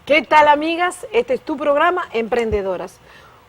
¿Qué tal, amigas? Este es tu programa Emprendedoras,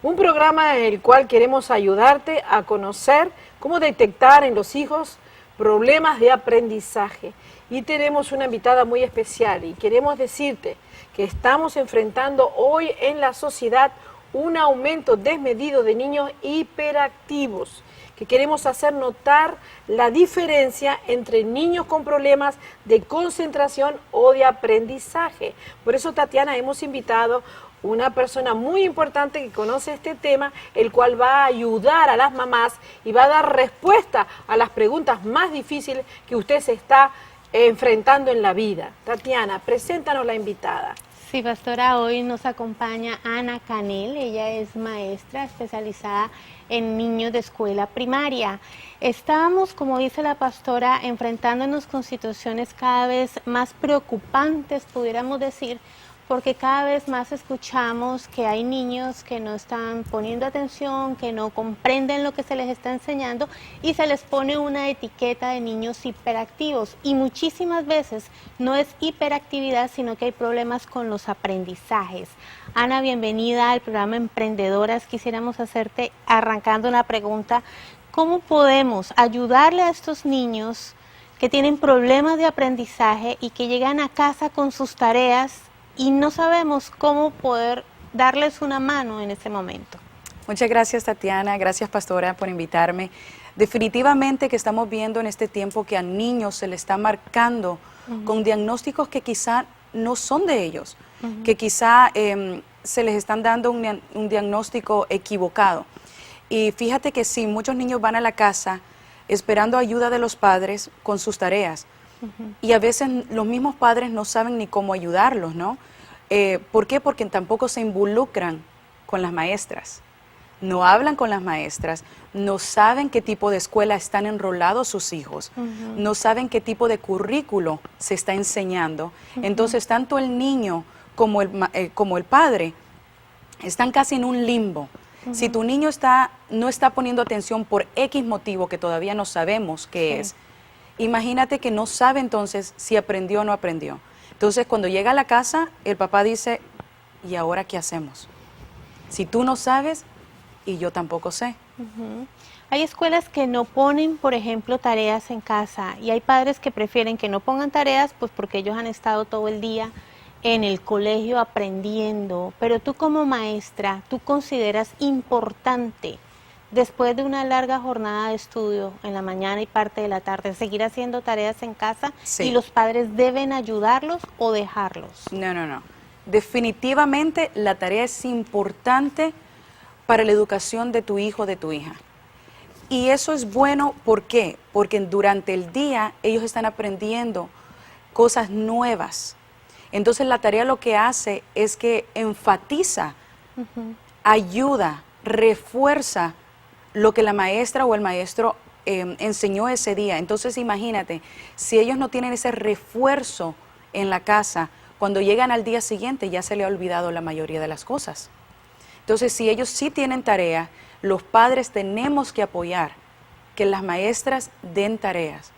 un programa en el cual queremos ayudarte a conocer cómo detectar en los hijos problemas de aprendizaje. Y tenemos una invitada muy especial y queremos decirte que estamos enfrentando hoy en la sociedad un aumento desmedido de niños hiperactivos, que queremos hacer notar la diferencia entre niños con problemas de concentración o de aprendizaje. Por eso, Tatiana, hemos invitado una persona muy importante que conoce este tema, el cual va a ayudar a las mamás y va a dar respuesta a las preguntas más difíciles que usted se está enfrentando en la vida. Tatiana, preséntanos la invitada. Sí, pastora, hoy nos acompaña Ana Canel. Ella es maestra especializada en niños de escuela primaria. Estamos, como dice la pastora, enfrentándonos con situaciones cada vez más preocupantes, pudiéramos decir, porque cada vez más escuchamos que hay niños que no están poniendo atención, que no comprenden lo que se les está enseñando y se les pone una etiqueta de niños hiperactivos. Y muchísimas veces no es hiperactividad, sino que hay problemas con los aprendizajes. Ana, bienvenida al programa Emprendedoras. Quisiéramos hacerte, arrancando una pregunta, ¿cómo podemos ayudarle a estos niños que tienen problemas de aprendizaje y que llegan a casa con sus tareas y no sabemos cómo poder darles una mano en ese momento? Muchas gracias, Tatiana, gracias, pastora, por invitarme. Definitivamente que estamos viendo en este tiempo que a niños se les está marcando con diagnósticos que quizá no son de ellos, que quizá se les están dando un diagnóstico equivocado. Y fíjate que sí, muchos niños van a la casa esperando ayuda de los padres con sus tareas. Y a veces los mismos padres no saben ni cómo ayudarlos, ¿no? ¿Por qué? Porque tampoco se involucran con las maestras, no hablan con las maestras, no saben qué tipo de escuela están enrolados sus hijos, no saben qué tipo de currículo se está enseñando. Entonces, tanto el niño como el padre están casi en un limbo. Si tu niño no está poniendo atención por X motivo que todavía no sabemos qué es, imagínate que no sabe entonces si aprendió o no aprendió. Entonces, cuando llega a la casa, el papá dice, ¿y ahora qué hacemos? Si tú no sabes y yo tampoco sé. Hay escuelas que no ponen, por ejemplo, tareas en casa, y hay padres que prefieren que no pongan tareas, pues porque ellos han estado todo el día en el colegio aprendiendo. Pero tú, como maestra, ¿tú consideras importante, después de una larga jornada de estudio en la mañana y parte de la tarde, seguir haciendo tareas en casa? Sí. ¿Y los padres deben ayudarlos o dejarlos? No. Definitivamente la tarea es importante para la educación de tu hijo o de tu hija. Y eso es bueno, ¿por qué? Porque durante el día ellos están aprendiendo cosas nuevas. Entonces la tarea lo que hace es que enfatiza, ayuda, refuerza lo que la maestra o el maestro enseñó ese día. Entonces imagínate, si ellos no tienen ese refuerzo en la casa, cuando llegan al día siguiente ya se le ha olvidado la mayoría de las cosas. Entonces, si ellos sí tienen tarea, los padres tenemos que apoyar que las maestras den tareas.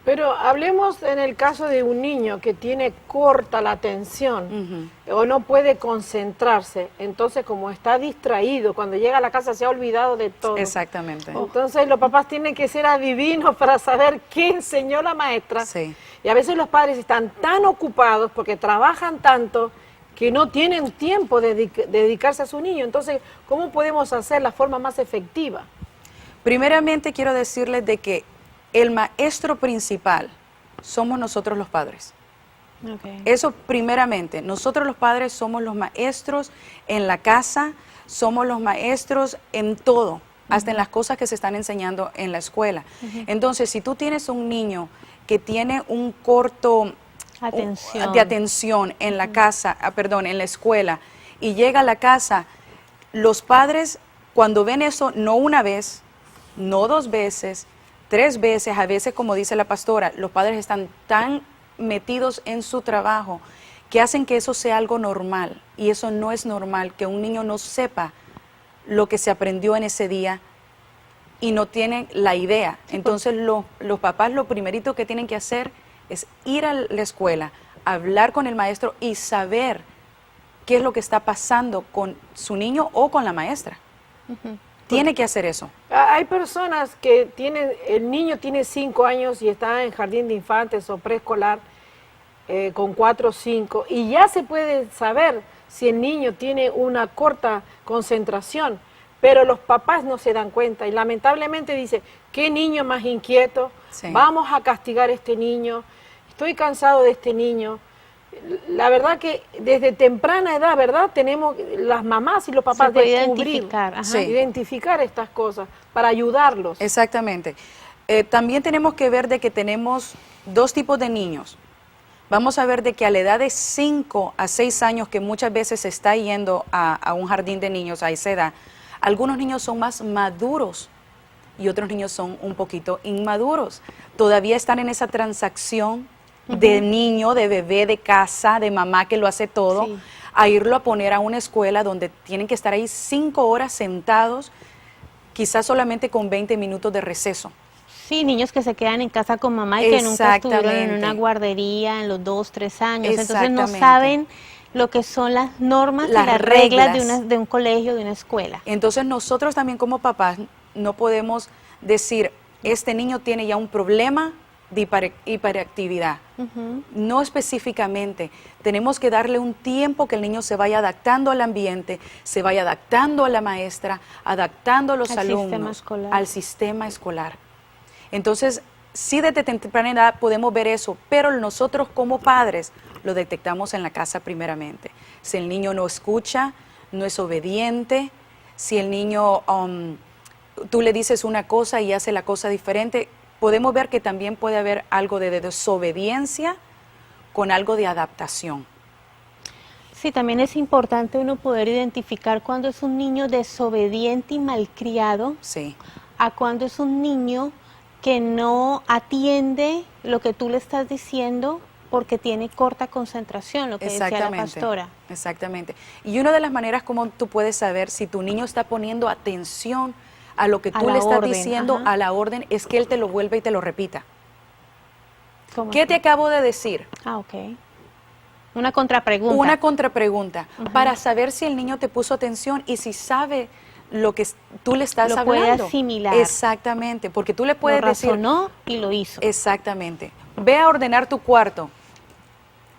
Pero hablemos en el caso de un niño que tiene corta la atención o no puede concentrarse. Entonces, como está distraído, cuando llega a la casa se ha olvidado de todo. Exactamente. Entonces, los papás tienen que ser adivinos para saber qué enseñó la maestra. Sí. Y a veces los padres están tan ocupados porque trabajan tanto que no tienen tiempo de dedicarse a su niño. Entonces, ¿cómo podemos hacer la forma más efectiva? Primeramente, quiero decirles de que el maestro principal somos nosotros los padres. Eso primeramente, nosotros los padres somos los maestros en la casa, somos los maestros en todo, hasta en las cosas que se están enseñando en la escuela. Entonces, si tú tienes un niño que tiene un corto de atención en la casa, en la escuela, y llega a la casa, los padres cuando ven eso, no una vez, no 2 veces, 3 veces, a veces, como dice la pastora, los padres están tan metidos en su trabajo que hacen que eso sea algo normal, y eso no es normal, que un niño no sepa lo que se aprendió en ese día y no tienen la idea. Entonces los papás lo primerito que tienen que hacer es ir a la escuela, hablar con el maestro y saber qué es lo que está pasando con su niño o con la maestra. Tiene que hacer eso. Hay personas que el niño tiene 5 años y está en jardín de infantes o preescolar con 4 o 5 y ya se puede saber si el niño tiene una corta concentración, pero los papás no se dan cuenta y lamentablemente dicen, ¿qué niño más inquieto? Sí. Vamos a castigar a este niño, estoy cansado de este niño. La verdad que desde temprana edad, ¿verdad? Tenemos las mamás y los papás Se puede descubrir, identificar, ajá. Sí. identificar estas cosas para ayudarlos. Exactamente. También tenemos que ver de que tenemos dos tipos de niños. Vamos a ver de que a la edad de 5 a 6 años, que muchas veces se está yendo a un jardín de niños a esa edad, algunos niños son más maduros y otros niños son un poquito inmaduros. Todavía están en esa transacción de niño, de bebé, de casa, de mamá que lo hace todo, Sí. a irlo a poner a una escuela donde tienen que estar ahí 5 horas sentados, quizás solamente con 20 minutos de receso. Sí, niños que se quedan en casa con mamá y que nunca estuvieron en Exactamente. una guardería en los 2, 3 años. Entonces no Exactamente. saben lo que son las normas y Las las reglas reglas. de un colegio, de una escuela. Entonces nosotros también como papás no podemos decir, este niño tiene ya un problema de hiperactividad. No específicamente. Tenemos que darle un tiempo que el niño se vaya adaptando al ambiente, se vaya adaptando a la maestra, adaptando a los Al alumnos, sistema escolar. al sistema escolar. Entonces, sí desde temprana edad podemos ver eso, pero nosotros como padres lo detectamos en la casa primeramente. Si el niño no escucha, no es obediente, si el niño, tú le dices una cosa y hace la cosa diferente, podemos ver que también puede haber algo de desobediencia con algo de adaptación. Sí, también es importante uno poder identificar cuando es un niño desobediente y malcriado, Sí, a cuando es un niño que no atiende lo que tú le estás diciendo porque tiene corta concentración, lo que decía la pastora. exactamente. Y una de las maneras como tú puedes saber si tu niño está poniendo atención a lo que A tú la le estás orden, diciendo, ajá. a la orden, es que él te lo vuelve y te lo repita. ¿Cómo ¿Qué así? te acabo de decir? Ah, ok. Una contrapregunta. Una contrapregunta para saber si el niño te puso atención y si sabe lo que tú le estás Lo puede hablando. asimilar. Exactamente, porque tú le puedes Lo decir, razonó y lo hizo. exactamente, ve a ordenar tu cuarto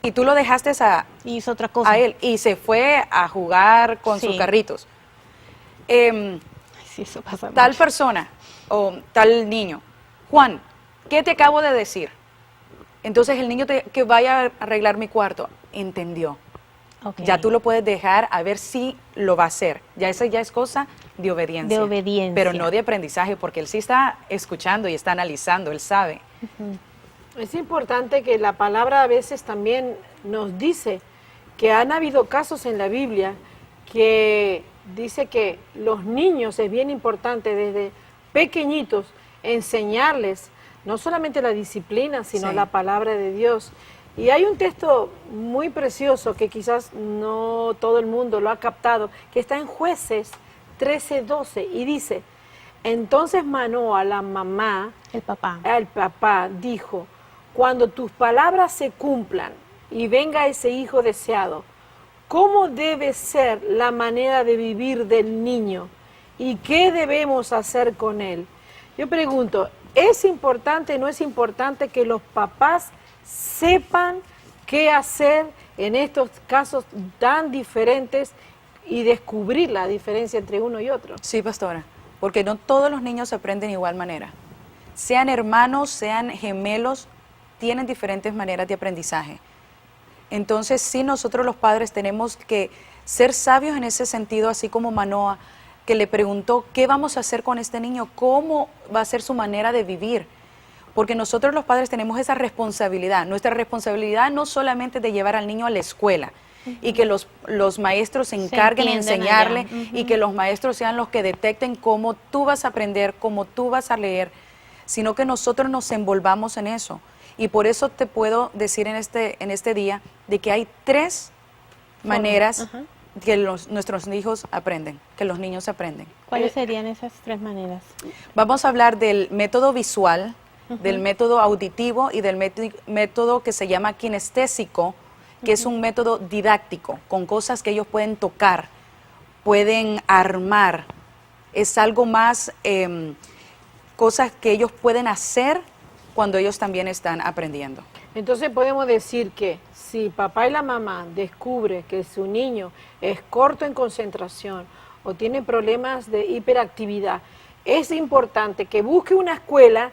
y tú lo dejaste Y hizo otra cosa. a él y se fue a jugar con sus Sí. carritos. Ay, sí, eso pasa Tal mucho. persona o tal niño, Juan, ¿qué te acabo de decir? Entonces el niño que vaya a arreglar mi cuarto, entendió. Ok. Ya tú lo puedes dejar a ver si lo va a hacer. Ya esa ya es cosa de obediencia. De obediencia. Pero no de aprendizaje, porque él sí está escuchando y está analizando, él sabe. Es importante que la palabra a veces también nos dice que han habido casos en la Biblia que dice que los niños es bien importante desde pequeñitos enseñarles no solamente la disciplina, sino Sí. la palabra de Dios. Y hay un texto muy precioso que quizás no todo el mundo lo ha captado, que está en Jueces 13:12 y dice, entonces Manoa, la mamá, El papá. al papá dijo, cuando tus palabras se cumplan y venga ese hijo deseado, ¿cómo debe ser la manera de vivir del niño? ¿Y qué debemos hacer con él? Yo pregunto, ¿es importante, no es importante que los papás sepan qué hacer en estos casos tan diferentes y descubrir la diferencia entre uno y otro? Sí, pastora, porque no todos los niños aprenden de igual manera. Sean hermanos, sean gemelos, tienen diferentes maneras de aprendizaje. Entonces, sí, nosotros los padres tenemos que ser sabios en ese sentido, así como Manoa, que le preguntó, ¿qué vamos a hacer con este niño? ¿Cómo va a ser su manera de vivir? Porque nosotros los padres tenemos esa responsabilidad. Nuestra responsabilidad no solamente de llevar al niño a la escuela y que los maestros se encarguen de entiendan enseñarle allá. y que los maestros sean los que detecten cómo tú vas a aprender, cómo tú vas a leer, sino que nosotros nos envolvamos en eso. Y por eso te puedo decir en este día de que hay 3 maneras Ajá. que nuestros hijos aprenden, que los niños aprenden. ¿Cuáles serían esas 3 maneras? Vamos a hablar del método visual, del método auditivo y del método que se llama kinestésico, que es un método didáctico, con cosas que ellos pueden tocar, pueden armar. Es algo más, cosas que ellos pueden hacer cuando ellos también están aprendiendo. Entonces podemos decir que si papá y la mamá descubren que su niño es corto en concentración o tiene problemas de hiperactividad, es importante que busque una escuela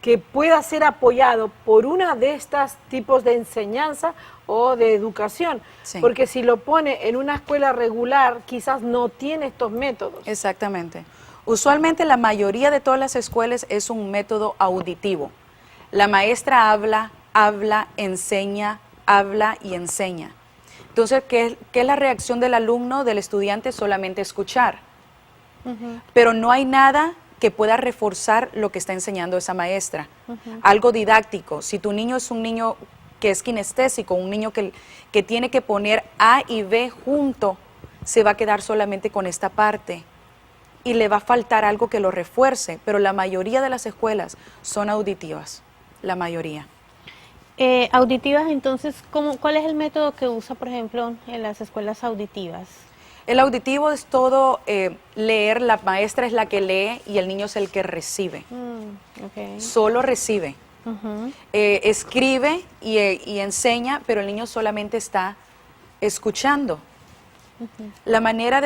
que pueda ser apoyado por una de estas tipos de enseñanza o de educación, Sí. porque si lo pone en una escuela regular, quizás no tiene estos métodos. Exactamente. Usualmente la mayoría de todas las escuelas es un método auditivo. La maestra habla, enseña, habla y enseña. Entonces, ¿qué es la reacción del alumno, del estudiante? Solamente escuchar. Pero no hay nada que pueda reforzar lo que está enseñando esa maestra. Algo didáctico. Si tu niño es un niño que es kinestésico, un niño que tiene que poner A y B junto, se va a quedar solamente con esta parte y le va a faltar algo que lo refuerce, pero la mayoría de las escuelas son auditivas, la mayoría. Auditivas, entonces, ¿cuál es el método que usa, por ejemplo, en las escuelas auditivas? El auditivo es todo leer, la maestra es la que lee y el niño es el que recibe. Okay. Solo recibe. Escribe y enseña, pero el niño solamente está escuchando. La manera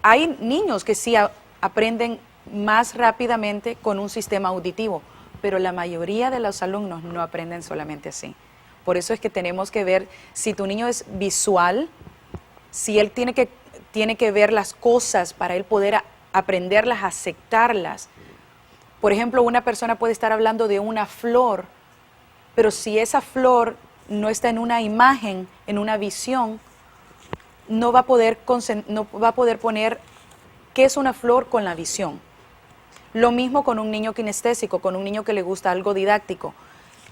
hay niños que sí aprenden más rápidamente con un sistema auditivo, pero la mayoría de los alumnos no aprenden solamente así. Por eso es que tenemos que ver si tu niño es visual, si él tiene que ver las cosas para él poder aprenderlas, aceptarlas. Por ejemplo, una persona puede estar hablando de una flor, pero si esa flor no está en una imagen, en una visión, no va a poder poner qué es una flor con la visión. Lo mismo con un niño kinestésico, con un niño que le gusta algo didáctico.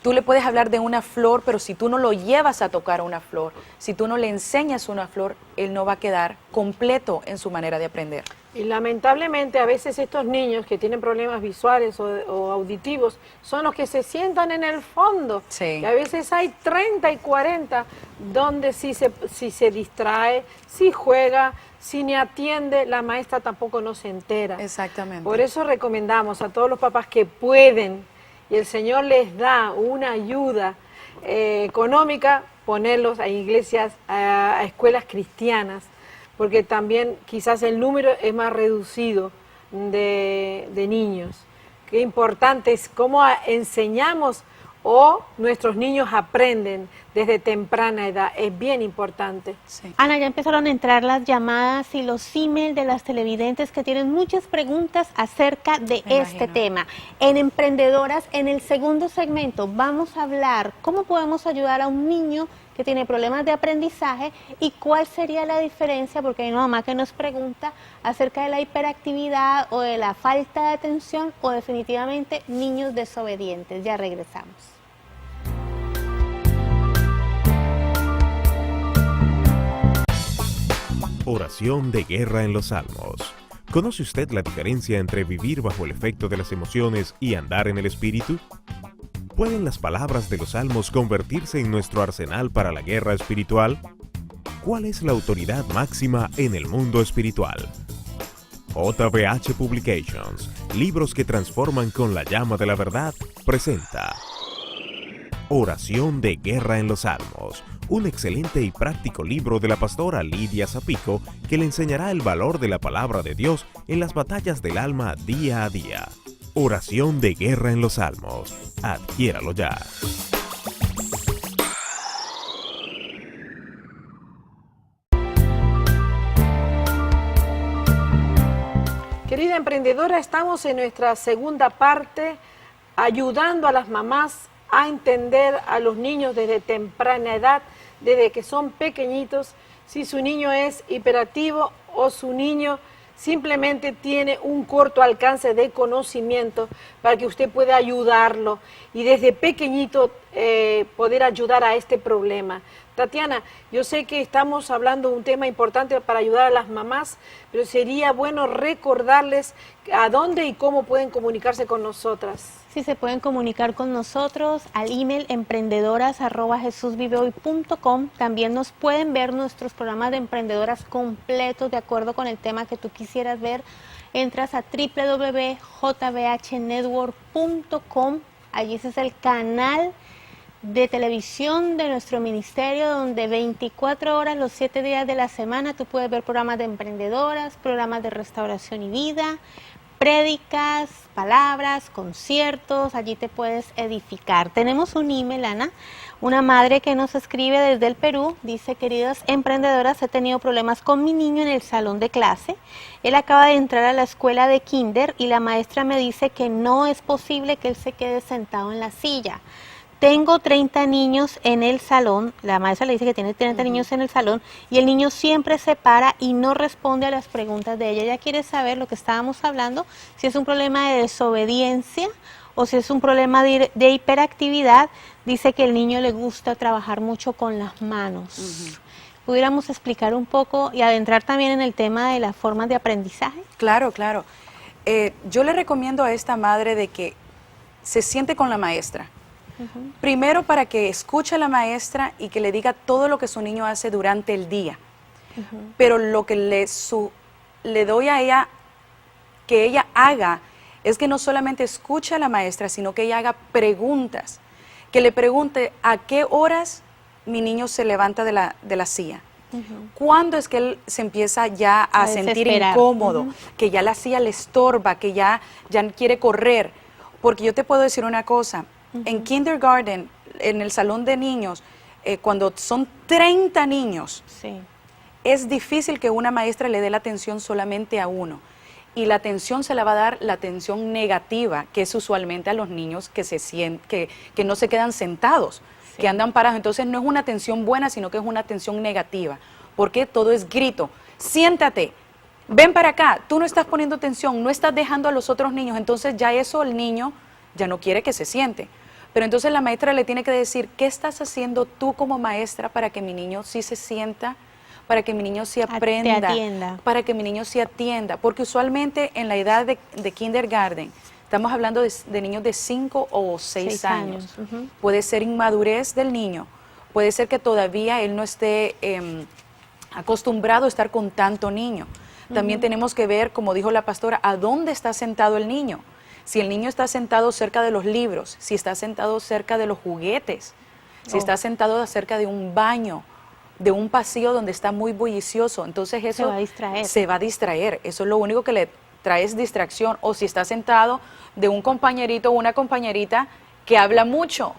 Tú le puedes hablar de una flor, pero si tú no lo llevas a tocar una flor, si tú no le enseñas una flor, él no va a quedar completo en su manera de aprender. Y lamentablemente a veces estos niños que tienen problemas visuales o auditivos son los que se sientan en el fondo. Sí. Y a veces hay 30 y 40 donde si se distrae, si juega, si ni atiende, la maestra tampoco no se entera. Exactamente. Por eso recomendamos a todos los papás que pueden y el Señor les da una ayuda económica, ponerlos a iglesias, a escuelas cristianas, porque también quizás el número es más reducido de niños. Qué importante es cómo enseñamos o nuestros niños aprenden desde temprana edad, es bien importante. Sí. Ana, ya empezaron a entrar las llamadas y los emails de las televidentes que tienen muchas preguntas acerca de Me este imagino. tema. En Emprendedoras, en el segundo segmento, vamos a hablar cómo podemos ayudar a un niño que tiene problemas de aprendizaje y cuál sería la diferencia, porque hay una mamá que nos pregunta acerca de la hiperactividad o de la falta de atención o definitivamente niños desobedientes. Ya regresamos. Oración de guerra en los Salmos. ¿Conoce usted la diferencia entre vivir bajo el efecto de las emociones y andar en el espíritu? ¿Pueden las palabras de los salmos convertirse en nuestro arsenal para la guerra espiritual? ¿Cuál es la autoridad máxima en el mundo espiritual? JBH Publications, libros que transforman con la llama de la verdad, presenta Oración de guerra en los Salmos, un excelente y práctico libro de la pastora Lidia Zapico que le enseñará el valor de la palabra de Dios en las batallas del alma día a día. Oración de guerra en los Salmos. Adquiéralo ya. Querida emprendedora, estamos en nuestra segunda parte ayudando a las mamás a entender a los niños desde temprana edad, desde que son pequeñitos, si su niño es hiperactivo o su niño simplemente tiene un corto alcance de conocimiento para que usted pueda ayudarlo y desde pequeñito poder ayudar a este problema. Tatiana, yo sé que estamos hablando de un tema importante para ayudar a las mamás, pero sería bueno recordarles a dónde y cómo pueden comunicarse con nosotras. Sí, se pueden comunicar con nosotros al email emprendedoras@jesusvivehoy.com. También nos pueden ver nuestros programas de emprendedoras completos de acuerdo con el tema que tú quisieras ver. Entras a www.jbhnetwork.com. Allí ese es el canal de televisión de nuestro ministerio, donde 24 horas, los 7 días de la semana, tú puedes ver programas de emprendedoras, programas de restauración y vida, prédicas, palabras, conciertos, allí te puedes edificar. Tenemos un email, Ana, una madre que nos escribe desde el Perú, dice: queridas emprendedoras, he tenido problemas con mi niño en el salón de clase. Él acaba de entrar a la escuela de kinder y la maestra me dice que no es posible que él se quede sentado en la silla. Tengo 30 niños en el salón, la maestra le dice que tiene 30 niños en el salón y el niño siempre se para y no responde a las preguntas de ella. Ella quiere saber lo que estábamos hablando, si es un problema de desobediencia o si es un problema de hiperactividad. Dice que el niño le gusta trabajar mucho con las manos. ¿Pudiéramos explicar un poco y adentrar también en el tema de las formas de aprendizaje? Claro, claro. Yo le recomiendo a esta madre de que se siente con la maestra. Primero, para que escuche a la maestra y que le diga todo lo que su niño hace durante el día. Pero lo que le doy a ella que ella haga es que no solamente escuche a la maestra, sino que ella haga preguntas. Que le pregunte a qué horas mi niño se levanta de la silla. ¿Cuándo es que él se empieza ya a sentir incómodo? Que ya la silla le estorba, que ya quiere correr. Porque yo te puedo decir una cosa. En kindergarten, en el salón de niños, cuando son 30 niños, es difícil que una maestra le dé la atención solamente a uno. Y la atención se la va a dar la atención negativa, que es usualmente a los niños que no se quedan sentados, que andan parados. Entonces no es una atención buena, sino que es una atención negativa, porque todo es grito. Siéntate, ven para acá, tú no estás poniendo atención, no estás dejando a los otros niños. Entonces ya eso el niño ya no quiere que se siente. Pero entonces la maestra le tiene que decir: ¿qué estás haciendo tú como maestra para que mi niño sí se sienta, para que mi niño sí aprenda, para que mi niño sí atienda? Porque usualmente en la edad de kindergarten, estamos hablando de niños de 5 o 6 años. Puede ser inmadurez del niño, puede ser que todavía él no esté acostumbrado a estar con tanto niño. También tenemos que ver, como dijo la pastora, a dónde está sentado el niño. Si el niño está sentado cerca de los libros, si está sentado cerca de los juguetes, si está sentado cerca de un baño, de un pasillo donde está muy bullicioso, entonces eso se va a distraer. Eso es lo único que le trae es distracción. O si está sentado de un compañerito o una compañerita que habla mucho.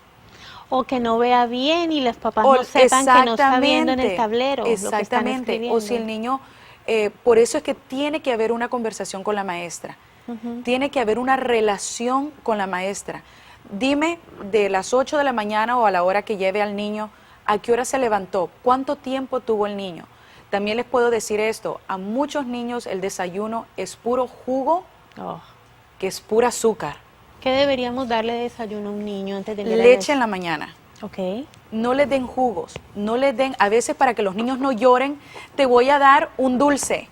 O que no vea bien y los papás no sepan que no está viendo en el tablero. Exactamente. Lo que o si el niño, por eso es que tiene que haber una conversación con la maestra. Tiene que haber una relación con la maestra. Dime, de las 8 de la mañana o a la hora que lleve al niño, ¿a qué hora se levantó? ¿Cuánto tiempo tuvo el niño? También les puedo decir esto: a muchos niños el desayuno es puro jugo, que es pura azúcar. ¿Qué deberíamos darle de desayuno a un niño antes de leche en la mañana? Okay. No le den jugos, no le den, a veces para que los niños no lloren, te voy a dar un dulce.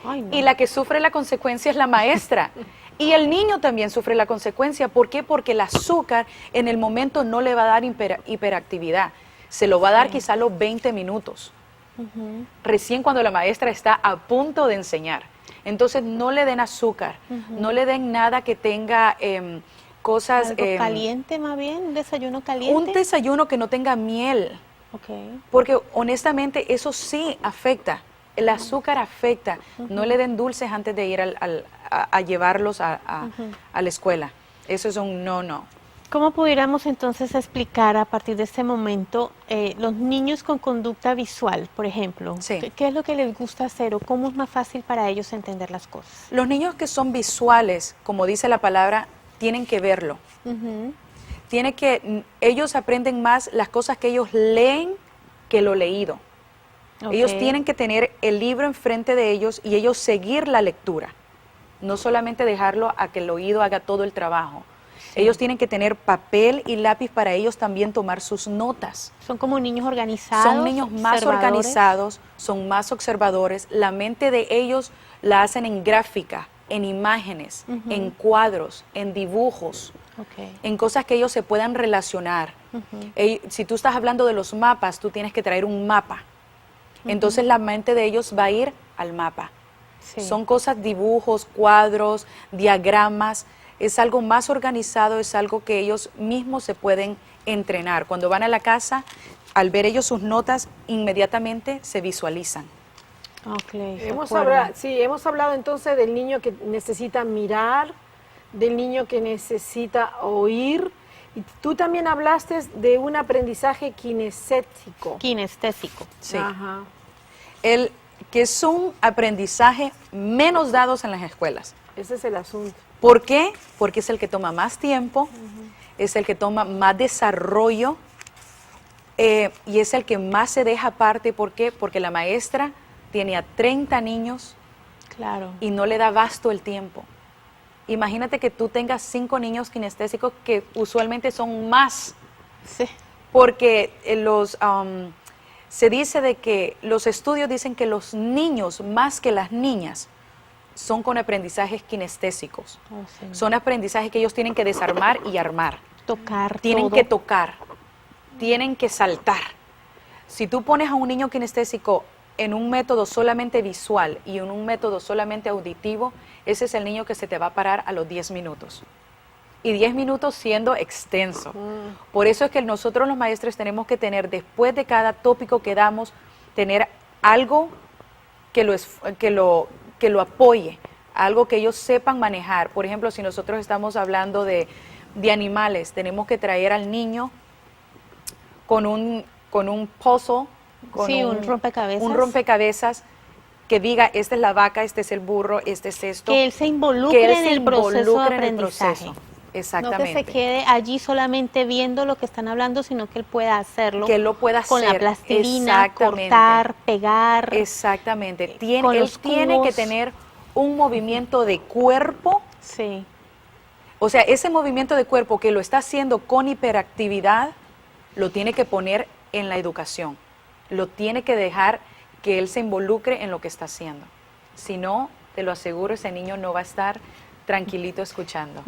Ay, no. Y la que sufre la consecuencia es la maestra. Y el niño también sufre la consecuencia. ¿Por qué? Porque el azúcar en el momento no le va a dar hiperactividad. Se lo va a dar quizá a los 20 minutos. Recién cuando la maestra está a punto de enseñar. Entonces no le den azúcar, no le den nada que tenga cosas... ¿Algo caliente más bien? ¿Un desayuno caliente? Un desayuno que no tenga miel. Porque honestamente eso sí afecta. El azúcar afecta. No le den dulces antes de ir a llevarlos a la escuela. Eso es un no. ¿Cómo pudiéramos entonces explicar a partir de este momento los niños con conducta visual, por ejemplo? Sí. ¿Qué es lo que les gusta hacer o cómo es más fácil para ellos entender las cosas? Los niños que son visuales, como dice la palabra, tienen que verlo. Ellos aprenden más las cosas que ellos leen que lo leído. Ellos tienen que tener el libro enfrente de ellos y ellos seguir la lectura. No solamente dejarlo a que el oído haga todo el trabajo. Ellos tienen que tener papel y lápiz para ellos también tomar sus notas. Son como niños organizados. Son niños más observadores. organizados, son más observadores. La mente de ellos la hacen en gráfica, en imágenes, en cuadros, en dibujos, en cosas que ellos se puedan relacionar. Si tú estás hablando de los mapas, tú tienes que traer un mapa. Entonces la mente de ellos va a ir al mapa. Sí. Son cosas, dibujos, cuadros, diagramas. Es algo más organizado, es algo que ellos mismos se pueden entrenar. Cuando van a la casa, al ver ellos sus notas, inmediatamente se visualizan. Hemos hablado entonces del niño que necesita mirar, del niño que necesita oír. Y tú también hablaste de un aprendizaje kinestésico. Kinestésico. Sí. Ajá. Que es un aprendizaje menos dados en las escuelas. Ese es el asunto. ¿Por qué? Porque es el que toma más tiempo, es el que toma más desarrollo y es el que más se deja aparte. ¿Por qué? Porque la maestra tiene a 30 niños y no le da basto el tiempo. Imagínate que tú tengas 5 niños kinestésicos que usualmente son más. Sí. Porque se dice de que los estudios dicen que los niños más que las niñas son con aprendizajes kinestésicos. Son aprendizajes que ellos tienen que desarmar y armar. Tienen que tocar, tienen que saltar. Si tú pones a un niño kinestésico en un método solamente visual y en un método solamente auditivo, ese es el niño que se te va a parar a los 10 minutos. Y 10 minutos siendo extenso. Por eso es que nosotros los maestros tenemos que tener, después de cada tópico que damos, tener algo que lo apoye, algo que ellos sepan manejar. Por ejemplo, si nosotros estamos hablando de animales, tenemos que traer al niño con un puzzle, un rompecabezas. Un rompecabezas que diga, esta es la vaca, este es el burro, este es esto. Que él se involucre en el proceso de aprendizaje. Exactamente. No que se quede allí solamente viendo lo que están hablando, sino que él pueda hacerlo. Que él lo pueda con hacer. La plastilina, cortar, pegar. Él tiene que tener un movimiento de cuerpo. Sí. O sea, ese movimiento de cuerpo que lo está haciendo con hiperactividad, lo tiene que poner en la educación. Lo tiene que dejar que él se involucre en lo que está haciendo. Si no, te lo aseguro, ese niño no va a estar tranquilito escuchando.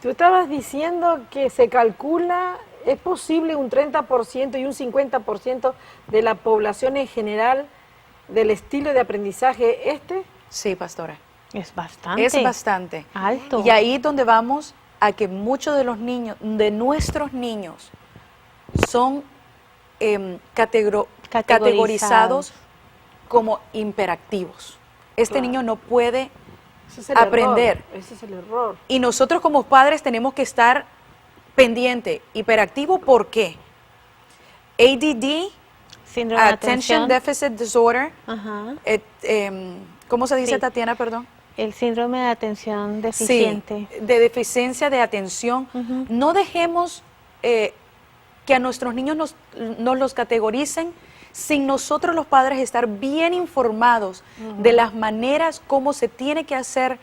Tú estabas diciendo que se calcula, ¿es posible un 30% y un 50% de la población en general del estilo de aprendizaje este? Sí, pastora. Es bastante. Es bastante. Alto. Y ahí es donde vamos a que muchos de los niños, de nuestros niños, son categorizados como hiperactivos. Este niño no puede aprender. Ese es el error. Y nosotros como padres tenemos que estar pendiente. Hiperactivo, ¿por qué? ADD, Síndrome de Attention Deficit Disorder. Ajá. ¿Cómo se dice, Sí. Tatiana, perdón? El síndrome de atención deficiente. Sí, de deficiencia de atención. No dejemos que a nuestros niños nos los categoricen sin nosotros los padres estar bien informados de las maneras como se tiene que hacer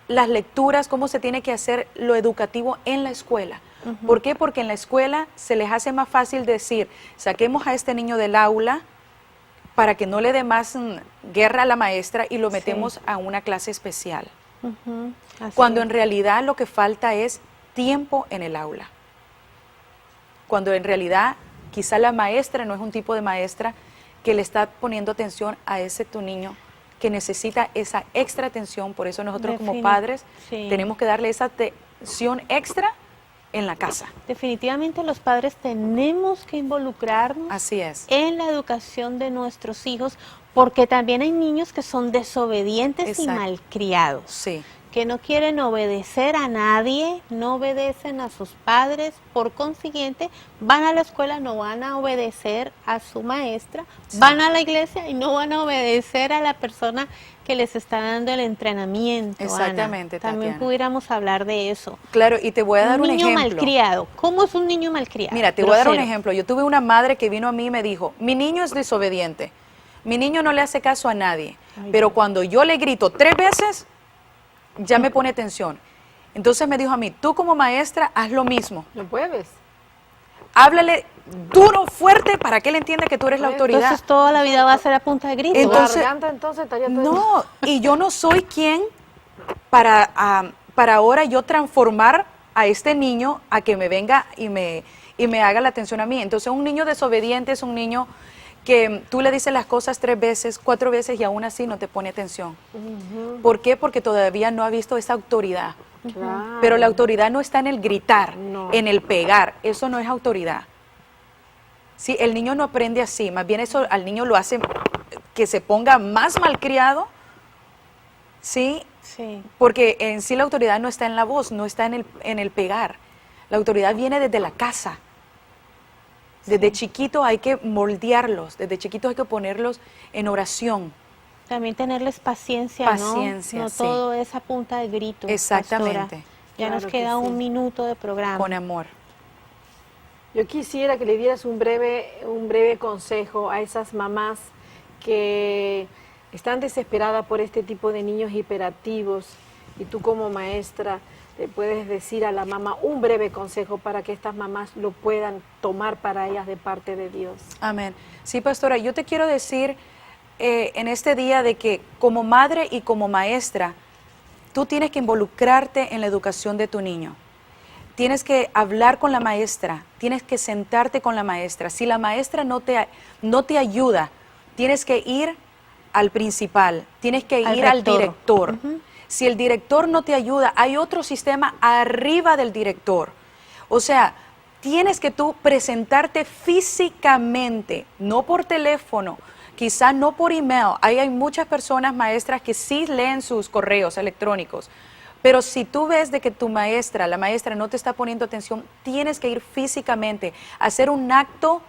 las lecturas, cómo se tiene que hacer lo educativo en la escuela. ¿Por qué? Porque en la escuela se les hace más fácil decir, saquemos a este niño del aula para que no le dé más guerra a la maestra y lo metemos a una clase especial. Cuando en realidad lo que falta es tiempo en el aula. Cuando en realidad quizá la maestra no es un tipo de maestra que le está poniendo atención a ese tu niño que necesita esa extra atención. Por eso nosotros como padres tenemos que darle esa atención extra en la casa. Definitivamente los padres tenemos que involucrarnos Así es. en la educación de nuestros hijos, porque también hay niños que son desobedientes y malcriados. Sí. Que no quieren obedecer a nadie, no obedecen a sus padres, por consiguiente van a la escuela, no van a obedecer a su maestra, van a la iglesia y no van a obedecer a la persona que les está dando el entrenamiento. Exactamente, Ana. También Tatiana. pudiéramos hablar de eso. Claro, y te voy a dar un ejemplo. Un niño malcriado. ¿Cómo es un niño malcriado? Mira, te voy a dar un ejemplo. Yo tuve una madre que vino a mí y me dijo, mi niño es desobediente, mi niño no le hace caso a nadie, pero cuando yo le grito 3 veces, ya me pone atención. Entonces me dijo a mí, tú como maestra, haz lo mismo. ¿No puedes? Háblale duro, fuerte, para que él entienda que tú eres la autoridad. Entonces toda la vida va a ser a punta de grito. Entonces, La garganta entonces estaría todo... no, y yo no soy quien para ahora yo transformar a este niño a que me venga y me haga la atención a mí. Entonces un niño desobediente es un niño que tú le dices las cosas 3 veces, 4 veces y aún así no te pone atención. ¿Por qué? Porque todavía no ha visto esa autoridad. Claro. Pero la autoridad no está en el gritar, No. en el pegar. Eso no es autoridad. Sí, el niño no aprende así. Más bien eso al niño lo hace que se ponga más malcriado. Sí, Sí. porque en sí la autoridad no está en la voz, no está en el pegar. La autoridad viene desde la casa. Desde chiquito hay que moldearlos, desde chiquitos hay que ponerlos en oración. También tenerles paciencia, Paciencia, ¿no? No sí. todo es a punta de grito. Exactamente. Pastora. Ya Claro nos que queda sí. 1 minuto de programa. Con amor. Yo quisiera que le dieras un breve consejo a esas mamás que están desesperadas por este tipo de niños hiperactivos y tú como maestra le puedes decir a la mamá un breve consejo para que estas mamás lo puedan tomar para ellas de parte de Dios. Amén. Sí, pastora, yo te quiero decir en este día de que como madre y como maestra, tú tienes que involucrarte en la educación de tu niño. Tienes que hablar con la maestra, tienes que sentarte con la maestra. Si la maestra no te ayuda, tienes que ir al principal, tienes que Al ir al rector. director. Si el director no te ayuda, hay otro sistema arriba del director. O sea, tienes que tú presentarte físicamente, no por teléfono, quizá no por email. Ahí hay muchas personas maestras que sí leen sus correos electrónicos. Pero si tú ves de que tu maestra, la maestra no te está poniendo atención, tienes que ir físicamente, hacer un acto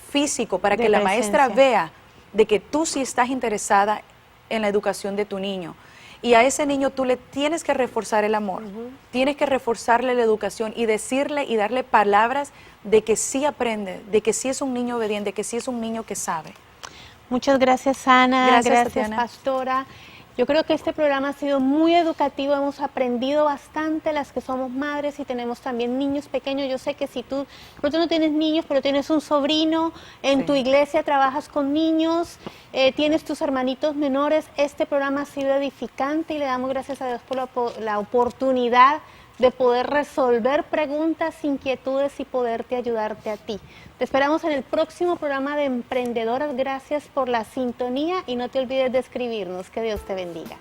físico para De que la maestra presencia. vea de que tú sí estás interesada en la educación de tu niño. Y a ese niño tú le tienes que reforzar el amor, tienes que reforzarle la educación y decirle y darle palabras de que sí aprende, de que sí es un niño obediente, de que sí es un niño que sabe. Muchas gracias, Ana. Gracias, Gracias, Tatiana. pastora. Yo creo que este programa ha sido muy educativo, hemos aprendido bastante las que somos madres y tenemos también niños pequeños. Yo sé que si tú, pero tú no tienes niños, pero tienes un sobrino, en Sí. tu iglesia trabajas con niños, tienes tus hermanitos menores, este programa ha sido edificante y le damos gracias a Dios por la oportunidad de poder resolver preguntas, inquietudes y poderte ayudarte a ti. Te esperamos en el próximo programa de Emprendedoras. Gracias por la sintonía y no te olvides de escribirnos. Que Dios te bendiga.